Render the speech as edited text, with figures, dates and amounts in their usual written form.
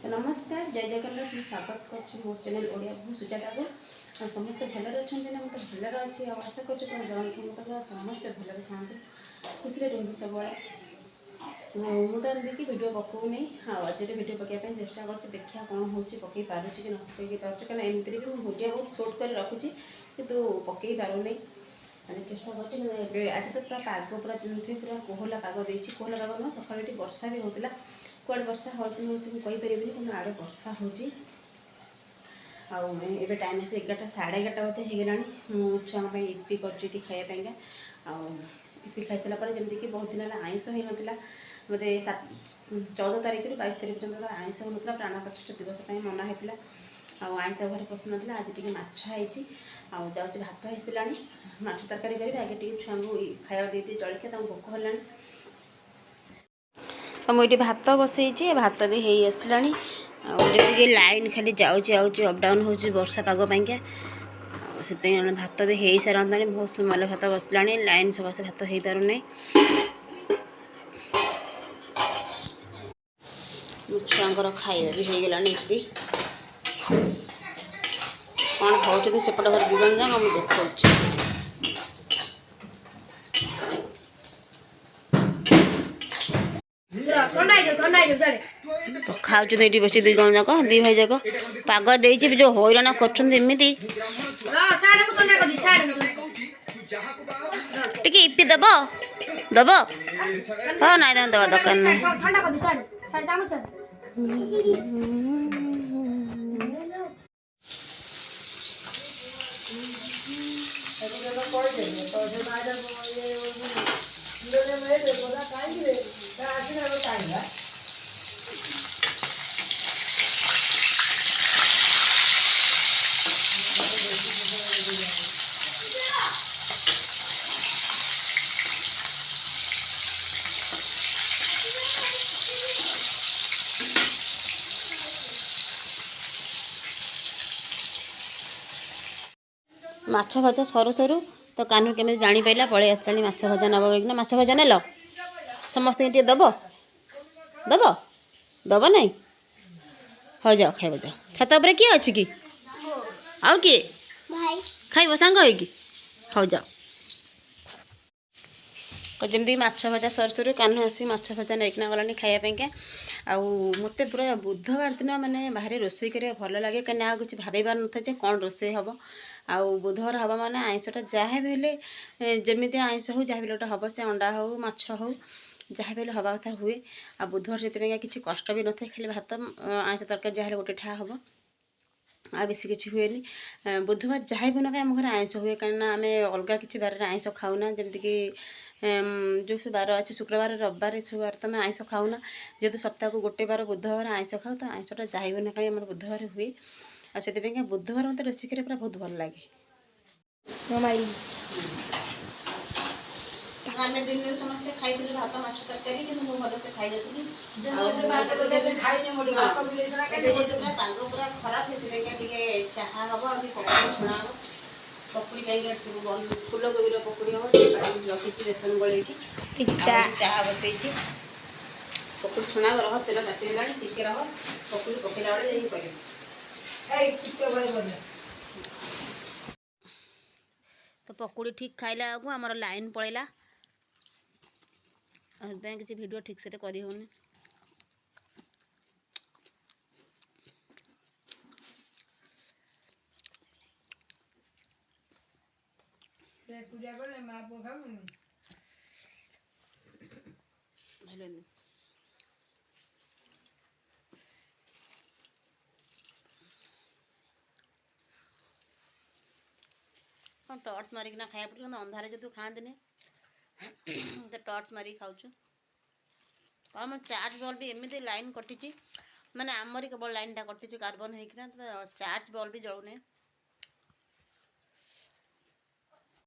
तो नमस्कार जय जगन्नाथ मुझे स्वागत कर मो चैनल ओडिया भू सुजाता को समस्ते भलर अच्छा ना मतलब भलर अच्छे आशा कर समस्ते भलर खाते खुशी रही सब मुझे देखिए भिड पकाऊनी आज भिड पकाइवाई चेषा कर देखा कौन हो पकई पार्टी कि न पकई पार्टी कहीं एमती भी भिडियो बहुत सर्ट कर रखुच्छी कितु पकई पारूनी चेषा कर आज तो पूरा पाग पूरा पूरा कोहला पाग दे कोहला पाग नुह सकाल वर्षा भी होता कुआड़े वर्षा होईपारे कि आड़े वर्षा होबे टाइम आस 11टा साढ़े 11टा बोधे हो गला छुआ इपी कर खायापाइका इपी खाई सारा जमीक बहुत दिन है आईष हो ना मत 14 तारीख रु 22 तारीख पर्यटन आईष हो ना प्राण प्रतिष्ठा दिवस मना होता आईष घर पसंद ना आज टी माछी जाऊँ भात हो सारा माछ तरकारी करी आगे टी छुआ को खाया दे जलिया भोक है तो मुझे भात बसई भात भी हो आसला लाइन खाली जाऊँगी अपडाउन हो वर्षा पाग पाइंका से भात भी हो सारा बहुत समय भात बसला लाइन सकाशे भात हो पार छुआ खाଇବା भी हो गला इपी कौन खाऊँ सेपट घर दी जन मुझे देखा खाऊ ये बस दुई जन जाक दी भाई जाक पाग दे जो हईराण करमती इपी दब दब हाँ ना दवा दरकार ना माछ भजा सरू सरू तो कानू केमी जापारा पलि आसला माछ भजा नब कि माछ भजा नेल समस्त दब दब दब नहीं हो जाओ खाइब जाओ छात उपर किए अच्छी कि आउ किए खाइब सांग हो जाओ जमी माछ भजा सरू सरू कान्ह आसिक माछ भजा नहीं गलानी खायापाइका मत पूरा बुधवार दिन मैंने बाहर रोषे करा भल लगे कहीं आ कुछ भाई पार न कौन रोषे हम आउ बुधवार हवा माने आइंषटा जहाँ भी हेले जमी आइंष हो जहाँ भी गोटे हम से अंडा हो माछ हो जहाँ भी हवा कथा हुए आ बुधवार से किसी कष्ट भी न था खाली भात आइंष तरकारी जहाँ गोटे ठा हम आ बेसी किसी हुए बुधवार जहाँ भी ना आम घर आइंष हुए कहीं आम अलग किसी बार आइंष खाऊना जमीक जो सब बार अच्छे शुक्रवार रविवार सब बार तो आइंष खाऊना जेहेतु सप्ताह को गोटे बार बुधवार आइंष खाऊ तो आइंषटा जहाँ भी ना कहीं आम बुधवार हुए आ से बुधवार मत रोषेई कर पूरा बहुत भल लगे आम दिन समस्त खाई भात माछ तरकारी कि भलसे खाई पाग पूरा खराब से चाहा हम पकड़ी छुणा हम पकड़ी कहीं सब फूलकोबी पकड़ी हम रखी बेसन गल चाह बसई पकड़ी छुणा रह तेल तातीगला टे रह पकड़ी पकड़ा बेले तो पकुड़ी ठीक खाइला आगु आमर लाइन पड़ेगा किसी वीडियो ठीक से करी होनी टर्च मारिक खाया पड़े अंधारे जो खाते तो टर्च मारिक खाऊँ आम चार्ज बल्ब भी एमती लाइन कटी माने आमरी केवल लाइन टा कटी कार्बन होना तो चार्ज बल्ब भी जलूने